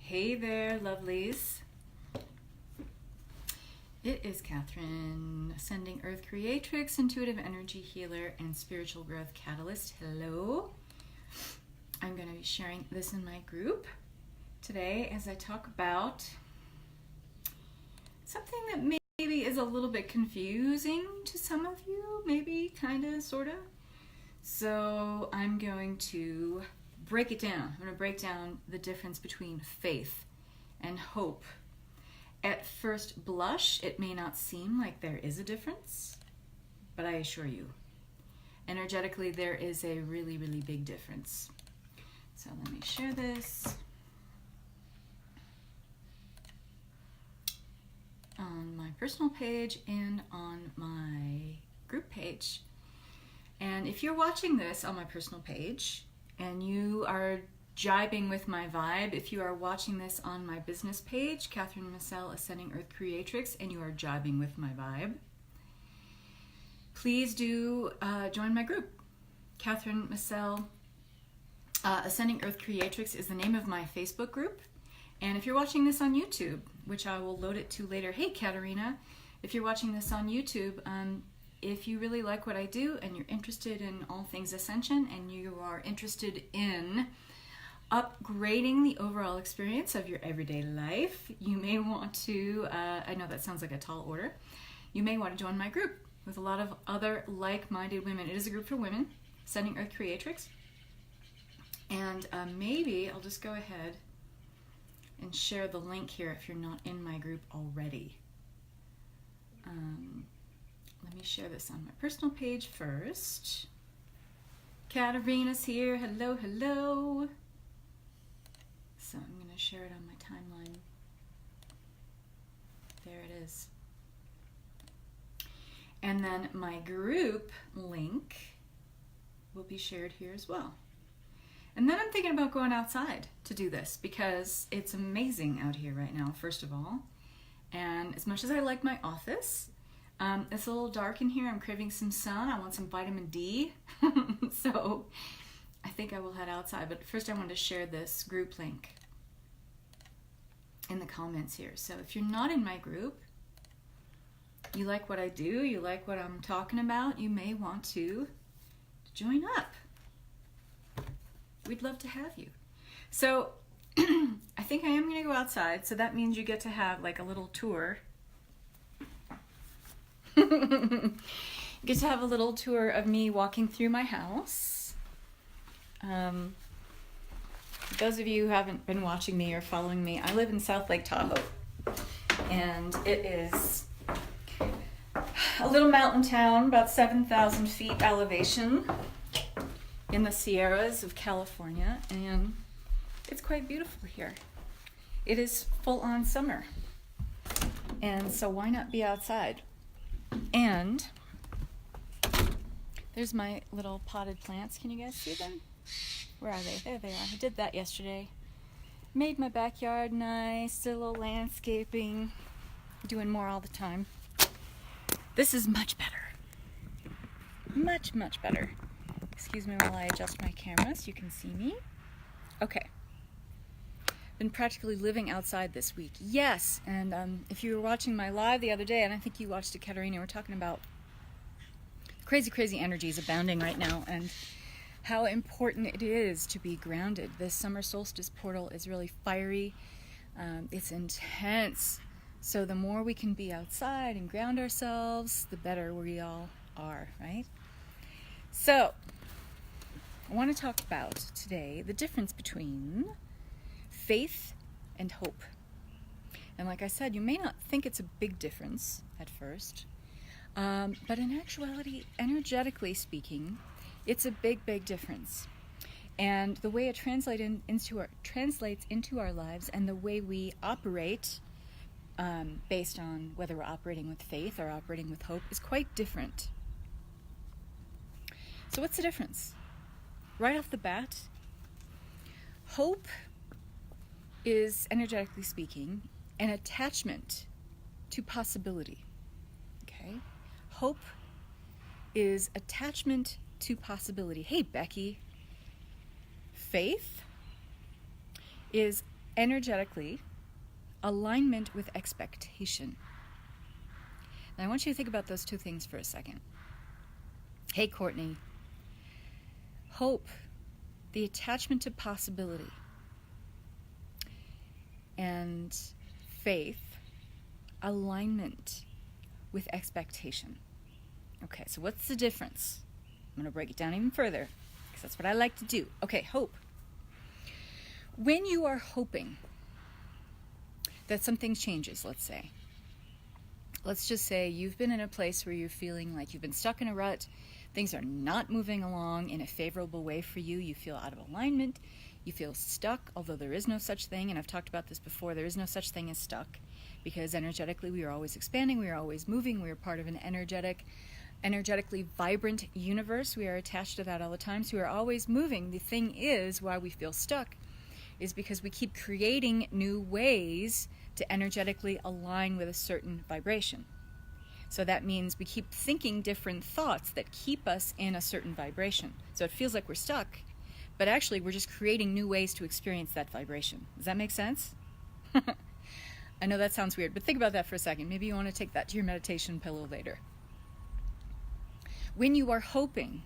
Hey there, lovelies. It is Catherine, Ascending Earth Creatrix, Intuitive Energy Healer, and Spiritual Growth Catalyst. Hello. I'm going to be sharing this in my group today as I talk about something that maybe is a little bit confusing to some of you, maybe, kind of, sort of. So I'm going to break it down. I'm going to break down the difference between faith and hope. At first blush, it may not seem like there is a difference, but I assure you, energetically, there is a really, really big difference. So let me share this on my personal page and on my group page. And if you're watching this on my personal page and you are jibing with my vibe, if you are watching this on my business page, Catherine Massell, Ascending Earth Creatrix, and you are jibing with my vibe, please do join my group. Catherine Massell, Ascending Earth Creatrix is the name of my Facebook group. And if you're watching this on YouTube, which I will load it to later, hey Katerina, if you're watching this on YouTube, if you really like what I do and you're interested in all things ascension and you are interested in upgrading the overall experience of your everyday life, you may want to, I know that sounds like a tall order, you may want to join my group with a lot of other like-minded women. It is a group for women, Ascending Earth Creatrix. And maybe I'll just go ahead and share the link here if you're not in my group already. Let me share this on my personal page first. Katerina's here. Hello, hello. So I'm going to share it on my timeline. There it is. And then my group link will be shared here as well. And then I'm thinking about going outside to do this because it's amazing out here right now, first of all. And as much as I like my office, it's a little dark in here. I'm craving some sun. I want some vitamin D. So I think I will head outside. But first I want to share this group link in the comments here. So if you're not in my group, you like what I do, you like what I'm talking about, you may want to join up. We'd love to have you. So I think I am going to go outside. So that means you get to have like a little tour. Get to have a little tour of me walking through my house. Those of you who haven't been watching me or following me, I live in South Lake Tahoe. And it is a little mountain town, about 7,000 feet elevation in the Sierras of California, and it's quite beautiful here. It is full-on summer, and so why not be outside? And there's my little potted plants. Can you guys see them? Where are they? There they are. I did that yesterday. Made my backyard nice, did a little landscaping, doing more all the time. This is much better. Much, much better. Excuse me while I adjust my camera so you can see me. Okay. Been practically living outside this week. Yes, and if you were watching my live the other day, and I think you watched it, Katerina, we're talking about crazy, crazy energies abounding right now and how important it is to be grounded. This summer solstice portal is really fiery. It's intense. So the more we can be outside and ground ourselves, the better we all are, right? So I want to talk about today the difference between faith and hope. And like I said, you may not think it's a big difference at first, but in actuality, energetically speaking, it's a big, big difference. And the way it translates into our lives and the way we operate based on whether we're operating with faith or operating with hope is quite different. So what's the difference? Right off the bat, hope is, energetically speaking, an attachment to possibility. Okay? Hope is attachment to possibility. Hey, Becky. Faith is energetically alignment with expectation. Now I want you to think about those two things for a second. Hey, Courtney. Hope, the attachment to possibility, and faith, alignment with expectation. Okay, so what's the difference? I'm going to break it down even further, because that's what I like to do. Okay, hope. When you are hoping that something changes, let's just say you've been in a place where you're feeling like you've been stuck in a rut, things are not moving along in a favorable way for you, you feel out of alignment, you feel stuck, although there is no such thing, and I've talked about this before, there is no such thing as stuck, because energetically we are always expanding, we are always moving, we are part of an energetically vibrant universe, we are attached to that all the time, so we are always moving. The thing is, why we feel stuck is because we keep creating new ways to energetically align with a certain vibration. So that means we keep thinking different thoughts that keep us in a certain vibration. So it feels like we're stuck, but actually we're just creating new ways to experience that vibration. Does that make sense? I know that sounds weird, but think about that for a second. Maybe you want to take that to your meditation pillow later. When you are hoping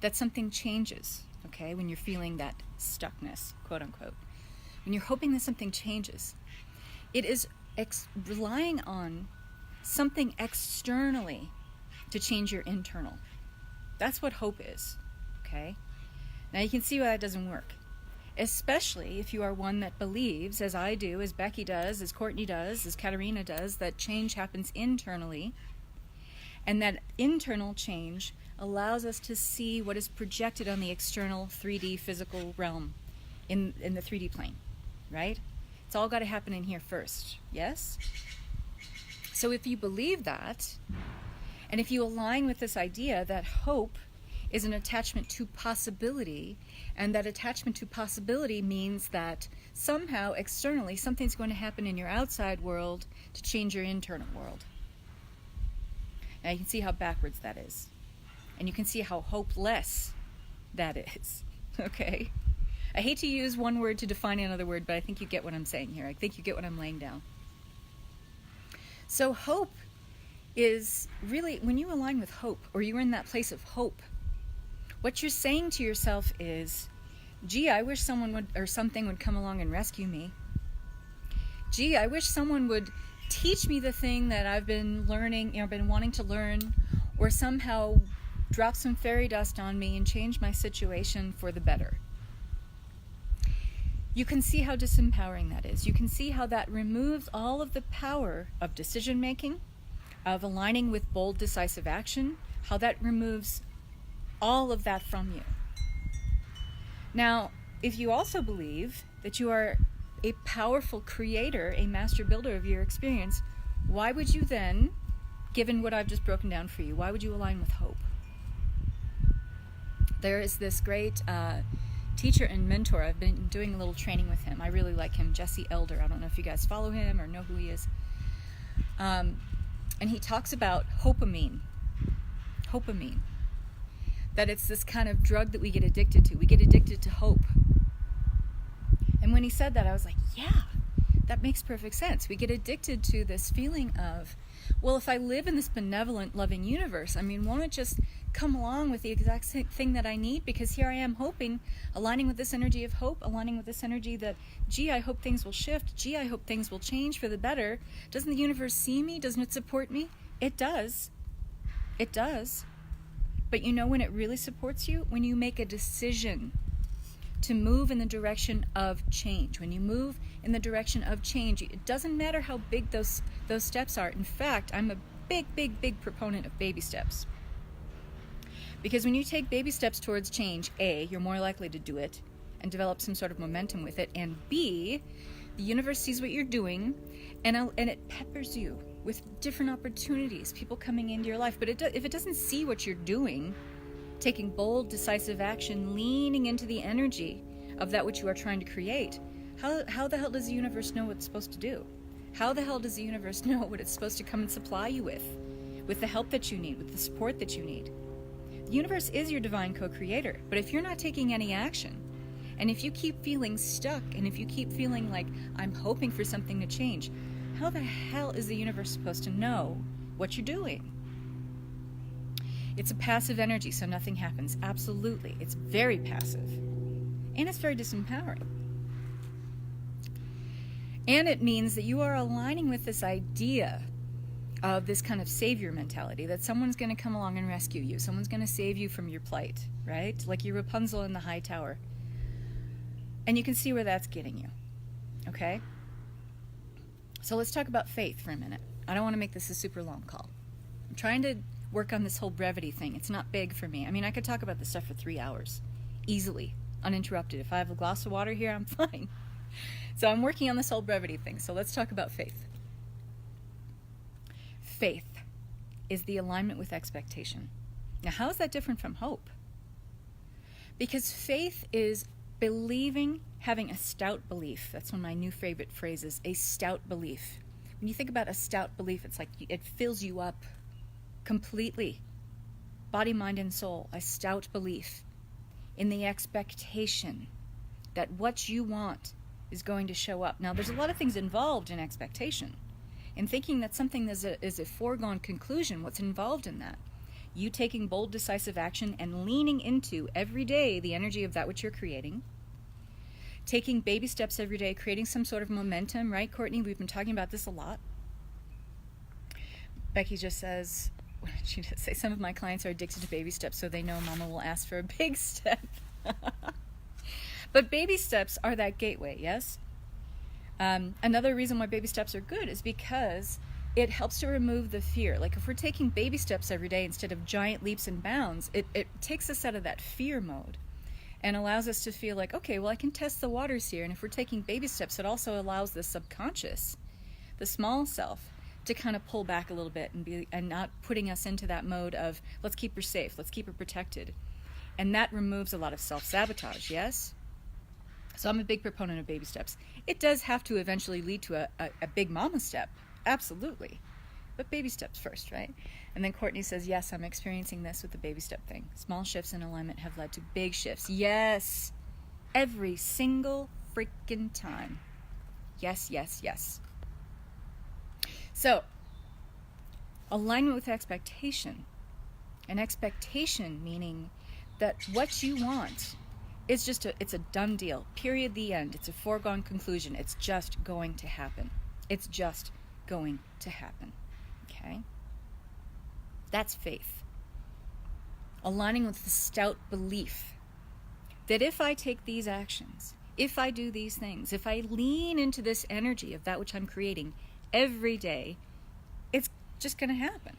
that something changes, okay, when you're feeling that stuckness, quote unquote, when you're hoping that something changes, it is relying on something externally to change your internal. That's what hope is, okay? Now you can see why that doesn't work, especially if you are one that believes, as I do, as Becky does, as Courtney does, as Katerina does, that change happens internally, and that internal change allows us to see what is projected on the external 3D physical realm in the 3D plane, right? It's all got to happen in here first, yes? So if you believe that, and if you align with this idea that hope is an attachment to possibility, and that attachment to possibility means that somehow externally something's going to happen in your outside world to change your internal world. Now you can see how backwards that is. And you can see how hopeless that is, okay? I hate to use one word to define another word, but I think you get what I'm saying here. I think you get what I'm laying down. So hope is really, when you align with hope, or you're in that place of hope, what you're saying to yourself is, gee, I wish someone would, or something would come along and rescue me. Gee, I wish someone would teach me the thing that I've been learning, been wanting to learn, or somehow drop some fairy dust on me and change my situation for the better. You can see how disempowering that is. You can see how that removes all of the power of decision making, of aligning with bold, decisive action, how that removes all of that from you. Now, if you also believe that you are a powerful creator, a master builder of your experience, why would you then, given what I've just broken down for you, why would you align with hope? There is this great teacher and mentor. I've been doing a little training with him. I really like him, Jesse Elder. I don't know if you guys follow him or know who he is. And he talks about hopamine. Hopamine. That it's this kind of drug that we get addicted to. We get addicted to hope. And when he said that, I was like, yeah, that makes perfect sense. We get addicted to this feeling of, well, if I live in this benevolent, loving universe, won't it just come along with the exact same thing that I need? Because here I am hoping, aligning with this energy of hope, aligning with this energy that, gee, I hope things will shift. Gee, I hope things will change for the better. Doesn't the universe see me? Doesn't it support me? It does. It does. But you know when it really supports you? When you make a decision to move in the direction of change. When you move in the direction of change, it doesn't matter how big those steps are. In fact, I'm a big proponent of baby steps. Because when you take baby steps towards change, A, you're more likely to do it and develop some sort of momentum with it, and B, the universe sees what you're doing and it peppers you with different opportunities, people coming into your life. But if it doesn't see what you're doing, taking bold, decisive action, leaning into the energy of that which you are trying to create, how the hell does the universe know what it's supposed to do? How the hell does the universe know what it's supposed to come and supply you with the help that you need, with the support that you need? The universe is your divine co-creator, but if you're not taking any action, And if you keep feeling stuck, and if you keep feeling like, I'm hoping for something to change, how the hell is the universe supposed to know what you're doing? It's a passive energy, so nothing happens. Absolutely. It's very passive. And it's very disempowering. And it means that you are aligning with this idea of this kind of savior mentality, that someone's going to come along and rescue you. Someone's going to save you from your plight, right? Like you're Rapunzel in the high tower. And you can see where that's getting you, okay? So let's talk about faith for a minute. I don't want to make this a super long call. I'm trying to work on this whole brevity thing. It's not big for me. I mean, I could talk about this stuff for 3 hours, easily, uninterrupted. If I have a glass of water here, I'm fine. So I'm working on this whole brevity thing. So let's talk about faith. Faith is the alignment with expectation. Now, how is that different from hope? Because faith is believing, having a stout belief. That's one of my new favorite phrases, a stout belief. When you think about a stout belief, it's like it fills you up completely. Body, mind, and soul, a stout belief in the expectation that what you want is going to show up. Now, there's a lot of things involved in expectation. In thinking that something is a foregone conclusion, what's involved in that? You taking bold, decisive action and leaning into every day the energy of that which you're creating. Taking baby steps every day, creating some sort of momentum, right, Courtney? We've been talking about this a lot. Becky just says, what did she just say? Some of my clients are addicted to baby steps, so they know Mama will ask for a big step. But baby steps are that gateway, yes? Another reason why baby steps are good is because it helps to remove the fear. Like if we're taking baby steps every day instead of giant leaps and bounds, it takes us out of that fear mode and allows us to feel like, okay, well, I can test the waters here. And if we're taking baby steps, it also allows the subconscious, the small self, to kind of pull back a little bit and not putting us into that mode of, let's keep her safe, let's keep her protected. And that removes a lot of self-sabotage, yes? So I'm a big proponent of baby steps. It does have to eventually lead to a big mama step, absolutely. But baby steps first, right? And then Courtney says, yes, I'm experiencing this with the baby step thing. Small shifts in alignment have led to big shifts. Yes, every single freaking time. Yes, yes, yes. So, alignment with expectation. An expectation meaning that what you want is just it's a done deal. Period, the end. It's a foregone conclusion. It's just going to happen. It's just going to happen. Okay? That's faith. Aligning with the stout belief that if I take these actions, if I do these things, if I lean into this energy of that which I'm creating every day, it's just going to happen.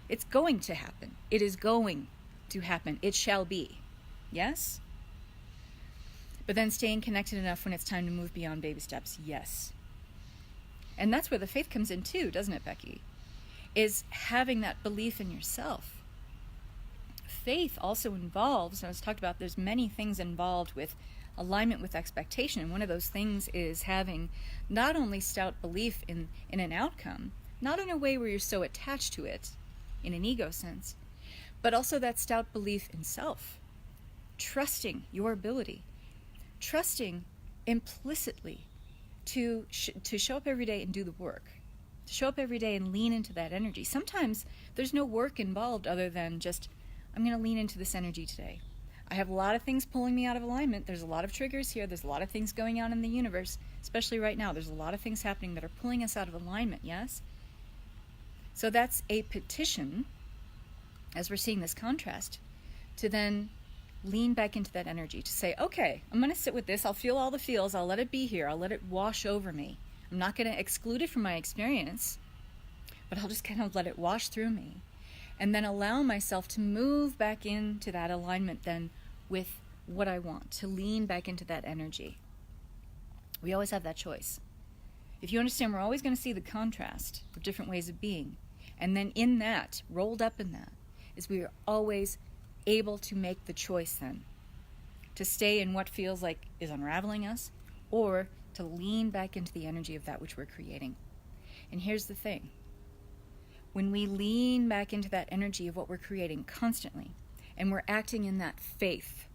It's going to happen. It is going to happen. It shall be. Yes? But then staying connected enough when it's time to move beyond baby steps. Yes. And that's where the faith comes in too, doesn't it, Becky? Is having that belief in yourself. Faith also involves, and I was talked about, there's many things involved with alignment with expectation. And one of those things is having not only stout belief in an outcome, not in a way where you're so attached to it, in an ego sense, but also that stout belief in self. Trusting your ability. Trusting implicitly to show up every day and do the work. To show up every day and lean into that energy. Sometimes there's no work involved other than just, I'm going to lean into this energy today. I have a lot of things pulling me out of alignment. There's a lot of triggers here. There's a lot of things going on in the universe, especially right now. There's a lot of things happening that are pulling us out of alignment, yes? So that's a petition, as we're seeing this contrast, to then lean back into that energy, to say, okay, I'm going to sit with this. I'll feel all the feels. I'll let it be here. I'll let it wash over me. I'm not going to exclude it from my experience, but I'll just kind of let it wash through me. And then allow myself to move back into that alignment then with what I want, to lean back into that energy. We always have that choice. If you understand, we're always going to see the contrast of different ways of being. And then in that, rolled up in that, is we are always able to make the choice then to stay in what feels like is unraveling us, or to lean back into the energy of that which we're creating. And here's the thing. When we lean back into that energy of what we're creating constantly, and we're acting in that faith,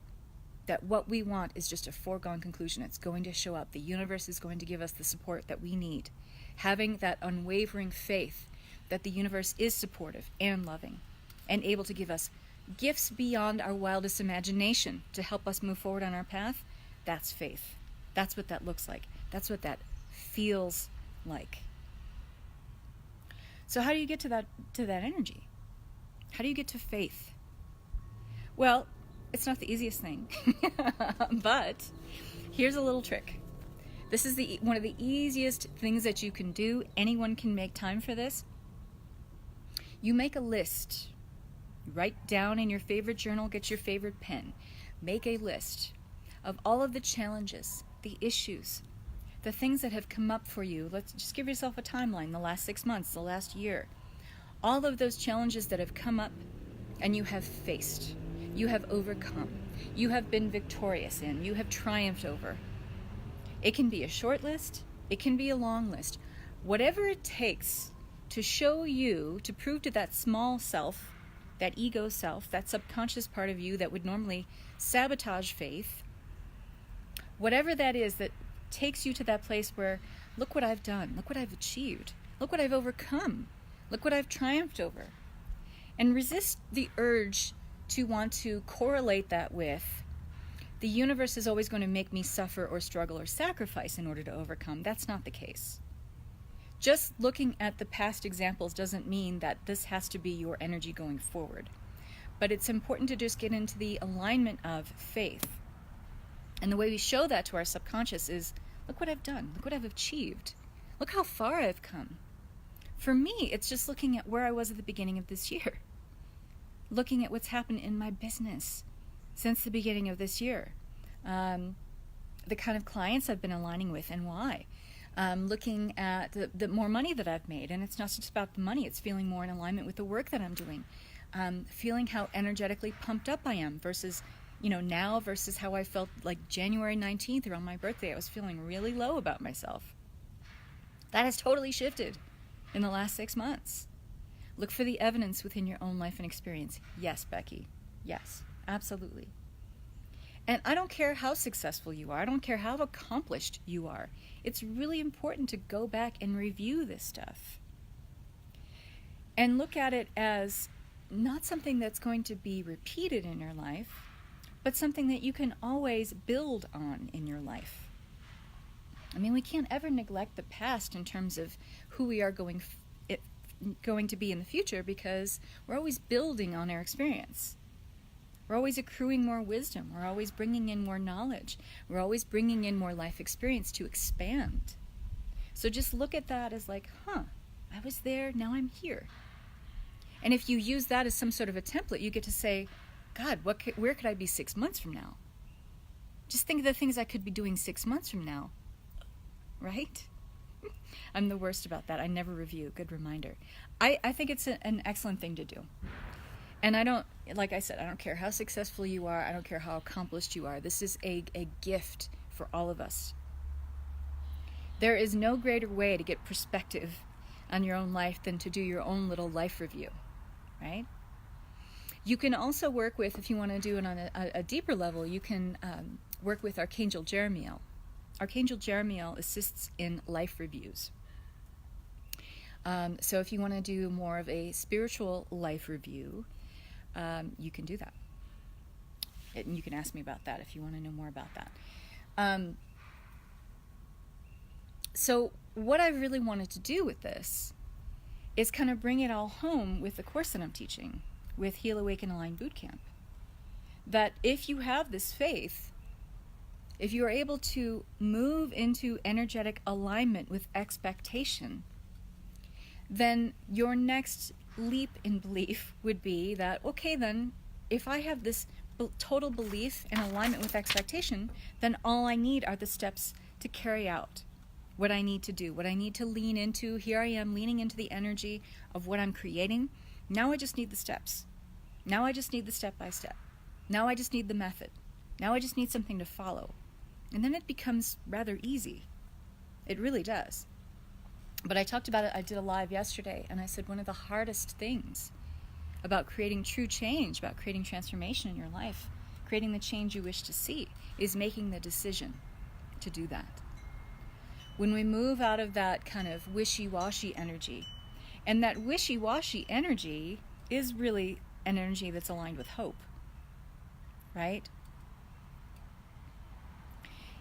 that what we want is just a foregone conclusion. It's going to show up. The universe is going to give us the support that we need. Having that unwavering faith that the universe is supportive and loving and able to give us gifts beyond our wildest imagination to help us move forward on our path, that's faith. That's what that looks like. That's what that feels like. So how do you get to that energy? How do you get to faith? Well, it's not the easiest thing, but here's a little trick. This is one of the easiest things that you can do. Anyone can make time for this. You make a list. Write down in your favorite journal, get your favorite pen. Make a list of all of the challenges, the issues, the things that have come up for you. Let's just give yourself a timeline, the last 6 months, the last year. All of those challenges that have come up and you have faced, you have overcome, you have been victorious in, you have triumphed over. It can be a short list, it can be a long list. Whatever it takes to show you, to prove to that small self, that ego self, that subconscious part of you that would normally sabotage faith, whatever that is that takes you to that place where, look what I've done, look what I've achieved, look what I've overcome, look what I've triumphed over. And resist the urge to want to correlate that with, the universe is always going to make me suffer or struggle or sacrifice in order to overcome. That's not the case. Just looking at the past examples doesn't mean that this has to be your energy going forward. But it's important to just get into the alignment of faith. And the way we show that to our subconscious is, look what I've done, look what I've achieved, look how far I've come. For me, it's just looking at where I was at the beginning of this year. Looking at what's happened in my business since the beginning of this year. The kind of clients I've been aligning with and why. Looking at the more money that I've made. And it's not just about the money, it's feeling more in alignment with the work that I'm doing. Feeling how energetically pumped up I am versus, now versus how I felt like January 19th around my birthday. I was feeling really low about myself. That has totally shifted in the last 6 months. Look for the evidence within your own life and experience. Yes, Becky. Yes, absolutely. And I don't care how successful you are. I don't care how accomplished you are. It's really important to go back and review this stuff. And look at it as not something that's going to be repeated in your life, but something that you can always build on in your life. I mean, we can't ever neglect the past in terms of who we are going to be in the future, because we're always building on our experience. We're always accruing more wisdom. We're always bringing in more knowledge. We're always bringing in more life experience to expand. So just look at that as like, I was there, now I'm here. And if you use that as some sort of a template, you get to say, God, where could I be 6 months from now? Just think of the things I could be doing 6 months from now, right? I'm the worst about that. I never review. Good reminder. I think it's an excellent thing to do. And I don't, like I said, I don't care how successful you are. I don't care how accomplished you are. This is a gift for all of us. There is no greater way to get perspective on your own life than to do your own little life review, right? You can also work with, if you want to do it on a deeper level, you can work with Archangel Jeremiel. Archangel Jeremiel assists in life reviews. So if you want to do more of a spiritual life review, you can do that. And you can ask me about that if you want to know more about that. So what I really wanted to do with this is kind of bring it all home with the course that I'm teaching, with Heal, Awaken, Align Bootcamp. That if you have this faith, if you are able to move into energetic alignment with expectation, then your next leap in belief would be that, okay, then if I have this total belief and alignment with expectation, then all I need are the steps to carry out what I need to do, what I need to lean into. Here I am leaning into the energy of what I'm creating. Now I just need the steps. Now I just need the step by step. Now I just need the method. Now I just need something to follow. And then it becomes rather easy. It really does. But I talked about it, I did a live yesterday, and I said one of the hardest things about creating true change, about creating transformation in your life, creating the change you wish to see, is making the decision to do that. When we move out of that kind of wishy-washy energy, and that wishy-washy energy is really an energy that's aligned with hope, right?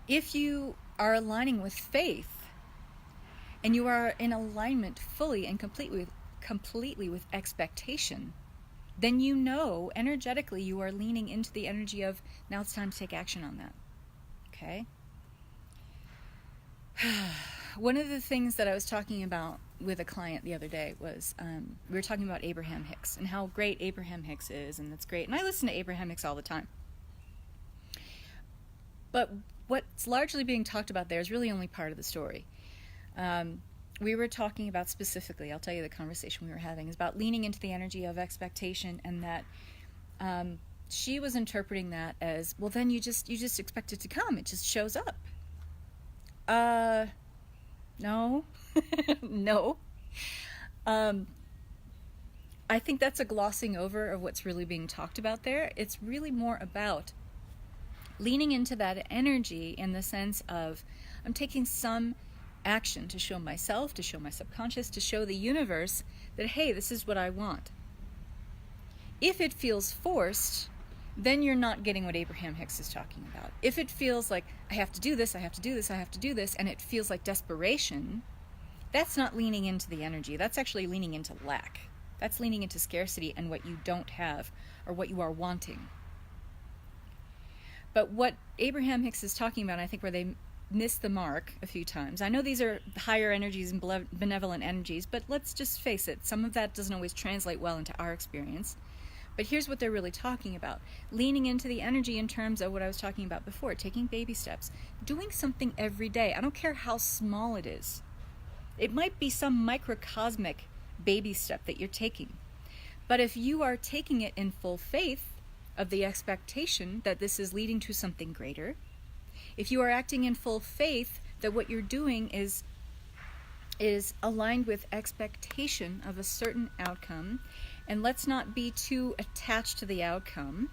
If you are aligning with faith, and you are in alignment fully and completely with expectation, then you know energetically you are leaning into the energy of, now it's time to take action on that. Okay? One of the things that I was talking about with a client the other day was, we were talking about Abraham Hicks and how great Abraham Hicks is, and that's great. And I listen to Abraham Hicks all the time. But what's largely being talked about there is really only part of the story. We were talking about specifically, I'll tell you the conversation we were having, is about leaning into the energy of expectation, and that she was interpreting that as, well, then you just expect it to come. It just shows up. No. No. I think that's a glossing over of what's really being talked about there. It's really more about leaning into that energy in the sense of, I'm taking some action to show myself, to show my subconscious, to show the universe that, hey, this is what I want. If it feels forced, then you're not getting what Abraham Hicks is talking about. If it feels like, I have to do this, I have to do this, I have to do this, and it feels like desperation, that's not leaning into the energy. That's actually leaning into lack. That's leaning into scarcity and what you don't have or what you are wanting. But what Abraham Hicks is talking about, I think where they missed the mark a few times. I know these are higher energies and benevolent energies, but let's just face it, some of that doesn't always translate well into our experience. But here's what they're really talking about. Leaning into the energy in terms of what I was talking about before, taking baby steps, doing something every day. I don't care how small it is. It might be some microcosmic baby step that you're taking. But if you are taking it in full faith of the expectation that this is leading to something greater, if you are acting in full faith that what you're doing is aligned with expectation of a certain outcome, and let's not be too attached to the outcome,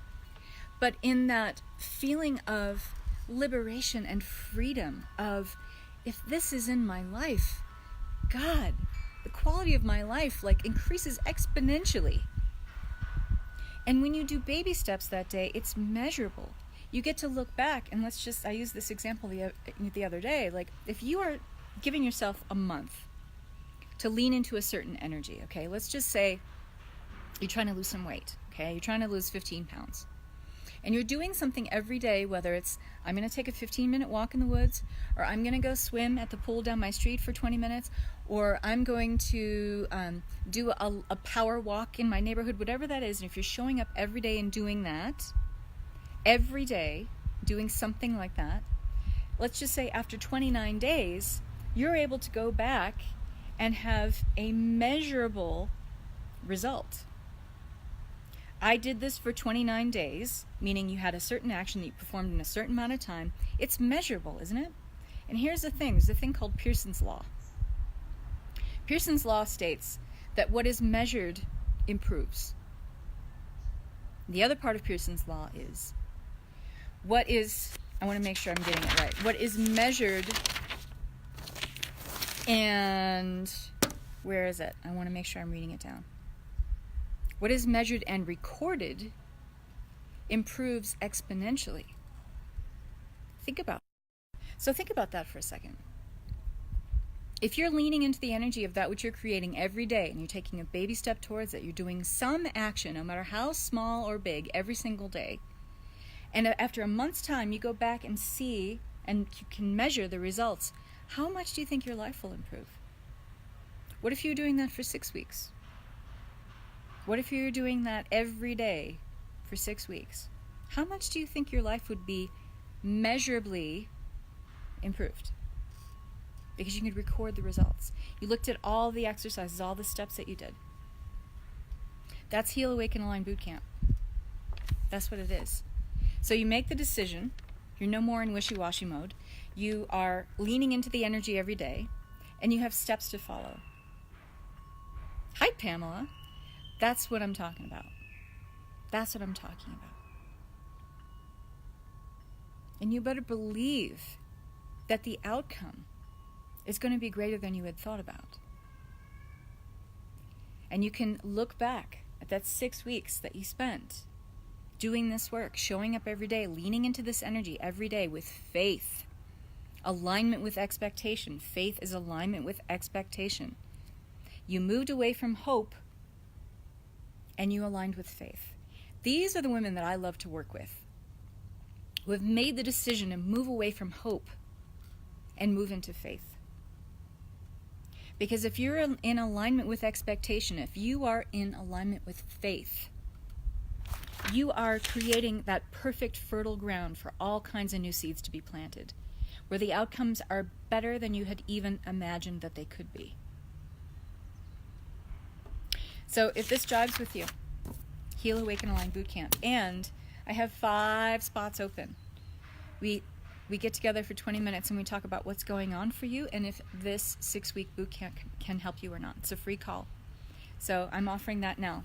but in that feeling of liberation and freedom of, if this is in my life, God, the quality of my life increases exponentially. And when you do baby steps that day, it's measurable. You get to look back, and I used this example the other day, if you are giving yourself a month to lean into a certain energy, okay, let's just say you're trying to lose some weight, okay, you're trying to lose 15 pounds, and you're doing something every day, whether it's, I'm going to take a 15-minute walk in the woods, or I'm going to go swim at the pool down my street for 20 minutes, or I'm going to do a power walk in my neighborhood, whatever that is. And if you're showing up every day and doing that, every day, doing something like that, let's just say after 29 days, you're able to go back and have a measurable result. I did this for 29 days, meaning you had a certain action that you performed in a certain amount of time. It's measurable, isn't it? And here's the thing. There's a thing called Pearson's Law. Pearson's Law states that what is measured improves. The other part of Pearson's Law is, I want to make sure I'm getting it right. What is measured and, where is it? I want to make sure I'm reading it down. What is measured and recorded improves exponentially. Think about that for a second. If you're leaning into the energy of that which you're creating every day, and you're taking a baby step towards it, you're doing some action, no matter how small or big, every single day, and after a month's time you go back and see, and you can measure the results, how much do you think your life will improve? What if you're doing that for 6 weeks? What if you're doing that every day for 6 weeks? How much do you think your life would be measurably improved? Because you could record the results. You looked at all the exercises, all the steps that you did. That's Heal, Awaken, Align Bootcamp. That's what it is. So you make the decision. You're no more in wishy-washy mode. You are leaning into the energy every day, and you have steps to follow. Hi, Pamela. That's what I'm talking about. That's what I'm talking about. And you better believe that the outcome is going to be greater than you had thought about. And you can look back at that 6 weeks that you spent doing this work, showing up every day, leaning into this energy every day with faith, alignment with expectation. Faith is alignment with expectation. You moved away from hope and you aligned with faith. These are the women that I love to work with, who have made the decision to move away from hope and move into faith. Because if you're in alignment with expectation, if you are in alignment with faith, you are creating that perfect fertile ground for all kinds of new seeds to be planted, where the outcomes are better than you had even imagined that they could be. So if this jives with you, Heal, Awaken, Align Bootcamp. And I have 5 spots open. We get together for 20 minutes and we talk about what's going on for you and if this 6-week bootcamp can help you or not. It's a free call. So I'm offering that now.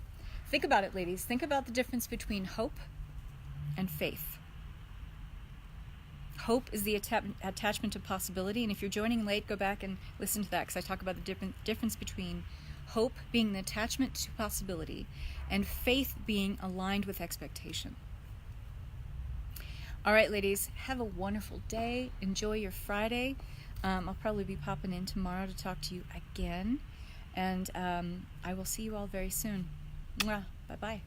Think about it, ladies. Think about the difference between hope and faith. Hope is the attachment to possibility. And if you're joining late, go back and listen to that, because I talk about the difference between hope being the attachment to possibility and faith being aligned with expectation. All right, ladies, have a wonderful day. Enjoy your Friday. I'll probably be popping in tomorrow to talk to you again. And I will see you all very soon. Mwah. Bye-bye.